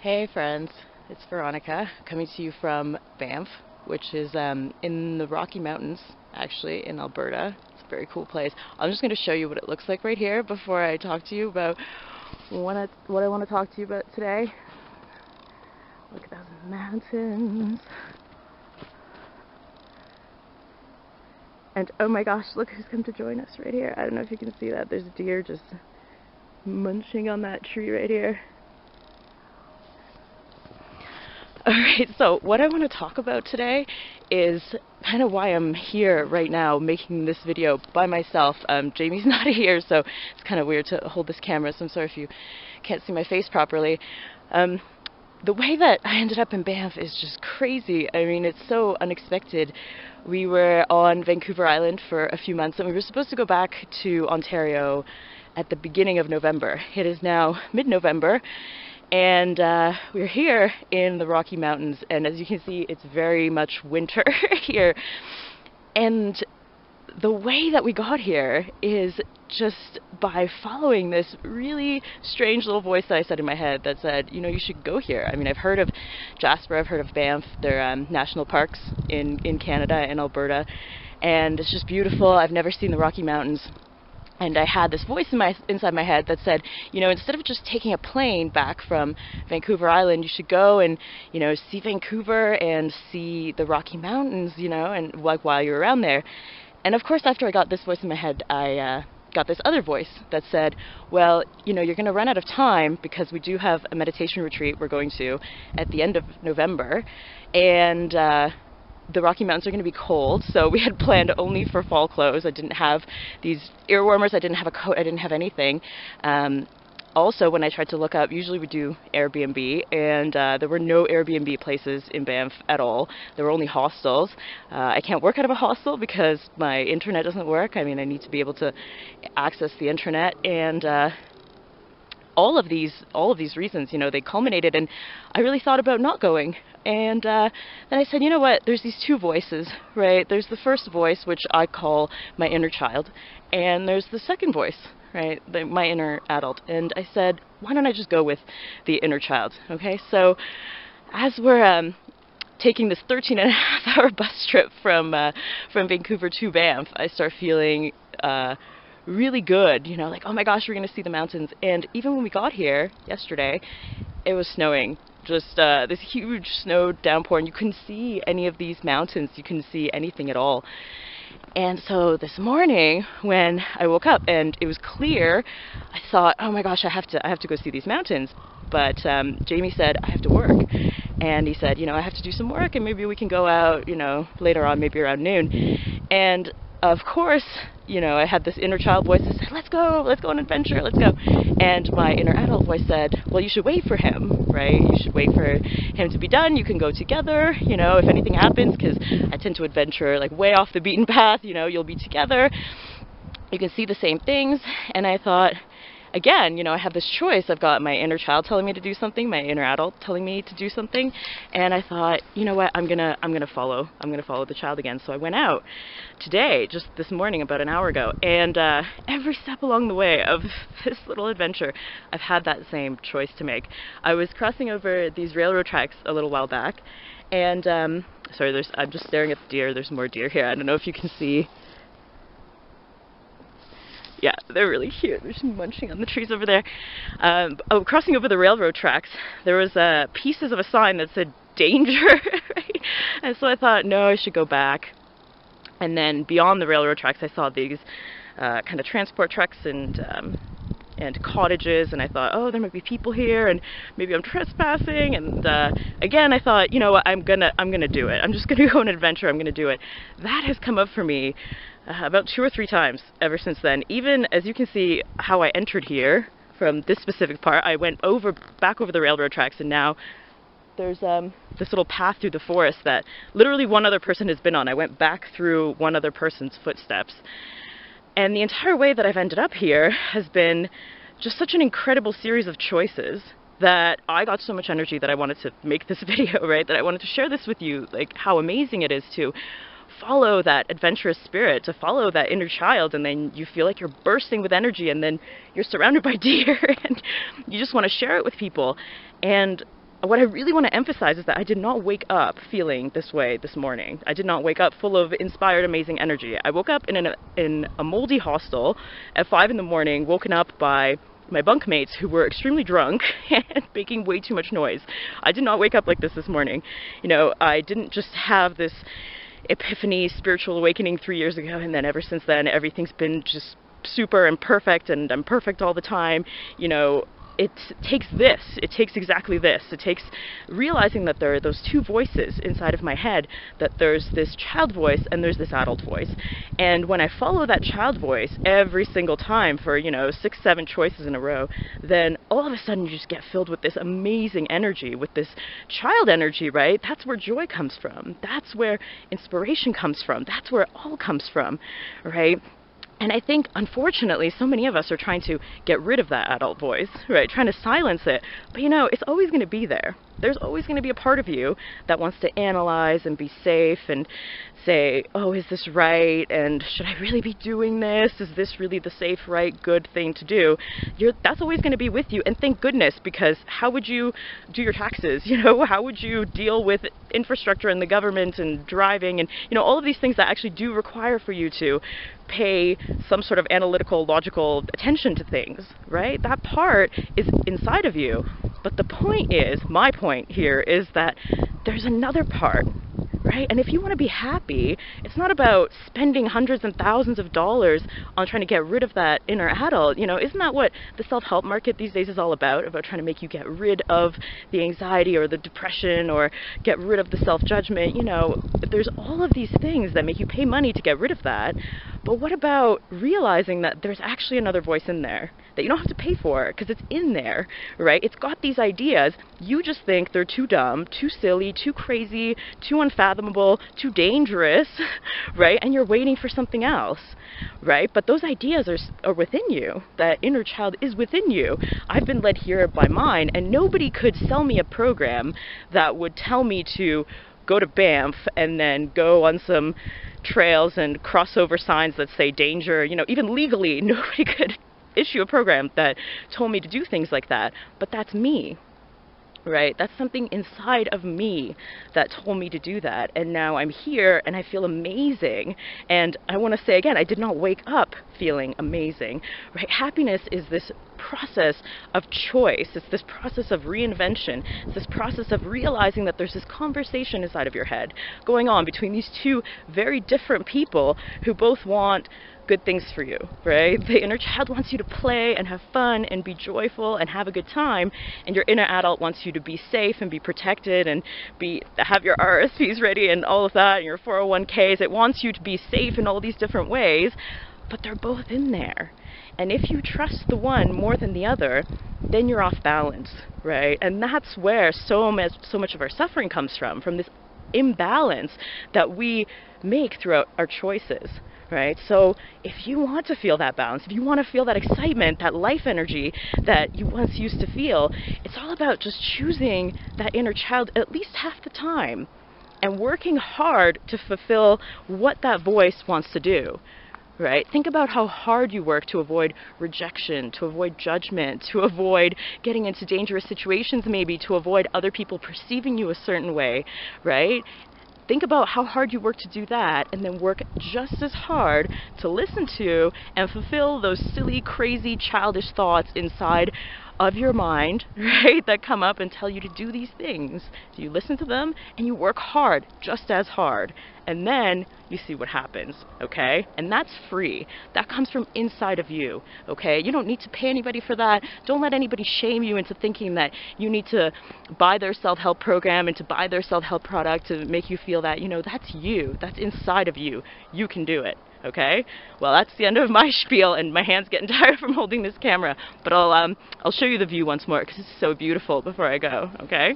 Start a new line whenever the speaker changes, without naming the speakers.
Hey friends, it's Veronica coming to you from Banff, which is in the Rocky Mountains, actually, in Alberta. It's a very cool place. I'm just going to show you what it looks like right here before I talk to you about what I want to talk to you about today. Look at those mountains. And oh my gosh, look who's come to join us right here. I don't know if you can see that. There's a deer just munching on that tree right here. Alright, so what I want to talk about today is kind of why I'm here right now making this video by myself. Jamie's not here, so it's kind of weird to hold this camera, so I'm sorry if you can't see my face properly. The way that I ended up in Banff is just crazy. I mean, it's so unexpected. We were on Vancouver Island for a few months, and we were supposed to go back to Ontario at the beginning of November. It is now mid-November, and we're here in the Rocky Mountains, and as you can see, it's very much winter here. And the way that we got here is just by following this really strange little voice that I said in my head that said, you know, you should go here. I mean, I've heard of Jasper, I've heard of Banff, they're national parks in Canada, in Alberta, and it's just beautiful. I've never seen the Rocky Mountains. And I had this voice inside my head that said, you know, instead of just taking a plane back from Vancouver Island, you should go and, you know, see Vancouver and see the Rocky Mountains, you know, and like while you're around there. And of course, after I got this voice in my head, I got this other voice that said, well, you know, you're going to run out of time because we do have a meditation retreat we're going to at the end of November, and the Rocky Mountains are going to be cold, so we had planned only for fall clothes. I didn't have these ear warmers, I didn't have a coat, I didn't have anything. Also, when I tried to look up, usually we do Airbnb, and there were no Airbnb places in Banff at all. There were only hostels. I can't work out of a hostel because my internet doesn't work. I mean, I need to be able to access the internet, and all of these reasons, you know, they culminated, and I really thought about not going. And then I said, you know what, there's these two voices, right? There's the first voice, which I call my inner child, and there's the second voice, right, my inner adult. And I said, why don't I just go with the inner child, okay? So as we're taking this 13-and-a-half-hour bus trip from Vancouver to Banff, I start feeling really good, you know, like, oh my gosh, we're going to see the mountains. And even when we got here yesterday, it was snowing. Just this huge snow downpour, and you couldn't see any of these mountains. You couldn't see anything at all. And so this morning, when I woke up and it was clear, I thought, oh my gosh, I have to go see these mountains. But Jamie said, I have to work. And he said, you know, I have to do some work, and maybe we can go out, you know, later on, maybe around noon. And of course, you know, I had this inner child voice that said, let's go on an adventure, let's go. And my inner adult voice said, well, you should wait for him, right? You should wait for him to be done. You can go together, you know, if anything happens, because I tend to adventure like way off the beaten path, you know, you'll be together. You can see the same things. And I thought, again, you know, I have this choice. I've got my inner child telling me to do something, my inner adult telling me to do something, and I thought, you know what, I'm gonna follow the child again. So I went out today, just this morning, about an hour ago, and every step along the way of this little adventure, I've had that same choice to make. I was crossing over these railroad tracks a little while back, and sorry, I'm just staring at the deer. There's more deer here. I don't know if you can see. Yeah, they're really cute. They're just munching on the trees over there. Crossing over the railroad tracks, there was pieces of a sign that said danger, right? And so I thought, no, I should go back. And then beyond the railroad tracks, I saw these kind of transport trucks and cottages, and I thought, oh, there might be people here, and maybe I'm trespassing. And again, I thought, you know what, I'm gonna do it. I'm just gonna go on an adventure. I'm gonna do it. That has come up for me about 2 or 3 times ever since then. Even as you can see how I entered here from this specific part, I went back over the railroad tracks, and now there's this little path through the forest that literally one other person has been on. I went back through one other person's footsteps. And the entire way that I've ended up here has been just such an incredible series of choices that I got so much energy that I wanted to make this video, right? That I wanted to share this with you, like how amazing it is to follow that adventurous spirit, to follow that inner child, and then you feel like you're bursting with energy, and then you're surrounded by deer, and you just want to share it with people. And what I really want to emphasize is that I did not wake up feeling this way this morning. I did not wake up full of inspired, amazing energy. I woke up in a moldy hostel at 5 in the morning, woken up by my bunkmates who were extremely drunk and making way too much noise. I did not wake up like this morning. You know, I didn't just have this epiphany, spiritual awakening 3 years ago, and then ever since then everything's been just super and perfect, and I'm perfect all the time. You know, it takes exactly this. It takes realizing that there are those two voices inside of my head, that there's this child voice and there's this adult voice. And when I follow that child voice every single time for, 6, 7 choices in a row, then all of a sudden you just get filled with this amazing energy, with this child energy, right? That's where joy comes from. That's where inspiration comes from. That's where it all comes from, right? And I think, unfortunately, so many of us are trying to get rid of that adult voice, right? Trying to silence it. But it's always going to be there. There's always going to be a part of you that wants to analyze and be safe and say, oh, is this right? And should I really be doing this? Is this really the safe, right, good thing to do? That's always going to be with you. And thank goodness, because how would you do your taxes? How would you deal with infrastructure and the government and driving and, all of these things that actually do require for you to pay some sort of analytical, logical attention to things, right? That part is inside of you. But the point is, my point here is that there's another part, right? And if you want to be happy, it's not about spending hundreds and thousands of dollars on trying to get rid of that inner adult. Isn't that what the self-help market these days is all about trying to make you get rid of the anxiety or the depression or get rid of the self-judgment? There's all of these things that make you pay money to get rid of that. But what about realizing that there's actually another voice in there that you don't have to pay for because it's in there, right? It's got these ideas. You just think they're too dumb, too silly, too crazy, too unfathomable, too dangerous, right? And you're waiting for something else, right? But those ideas are within you. That inner child is within you. I've been led here by mine, and nobody could sell me a program that would tell me to go to Banff and then go on some trails and cross over signs that say danger. Even legally, nobody could issue a program that told me to do things like that. But that's me, right? That's something inside of me that told me to do that. And now I'm here and I feel amazing. And I want to say again, I did not wake up feeling amazing, right? Happiness is this process of choice. It's this process of reinvention. It's this process of realizing that there's this conversation inside of your head going on between these two very different people who both want good things for you, right? The inner child wants you to play and have fun and be joyful and have a good time, and your inner adult wants you to be safe and be protected and have your RSPs ready and all of that, and your 401ks. It wants you to be safe in all these different ways, but they're both in there. And if you trust the one more than the other, then you're off balance, right? And that's where so much of our suffering comes from this imbalance that we make throughout our choices. Right? So if you want to feel that balance, if you want to feel that excitement, that life energy that you once used to feel, it's all about just choosing that inner child at least half the time and working hard to fulfill what that voice wants to do. Right? Think about how hard you work to avoid rejection, to avoid judgment, to avoid getting into dangerous situations, maybe to avoid other people perceiving you a certain way, right? Think about how hard you work to do that, and then work just as hard to listen to and fulfill those silly, crazy, childish thoughts inside of your mind, right, that come up and tell you to do these things. So you listen to them and you work hard, just as hard, and then you see what happens, okay? And that's free. That comes from inside of you, okay? You don't need to pay anybody for that. Don't let anybody shame you into thinking that you need to buy their self-help program and to buy their self-help product to make you feel that, that's you. That's inside of you. You can do it. Okay? Well, that's the end of my spiel, and my hand's getting tired from holding this camera. But I'll show you the view once more because it's so beautiful before I go. Okay?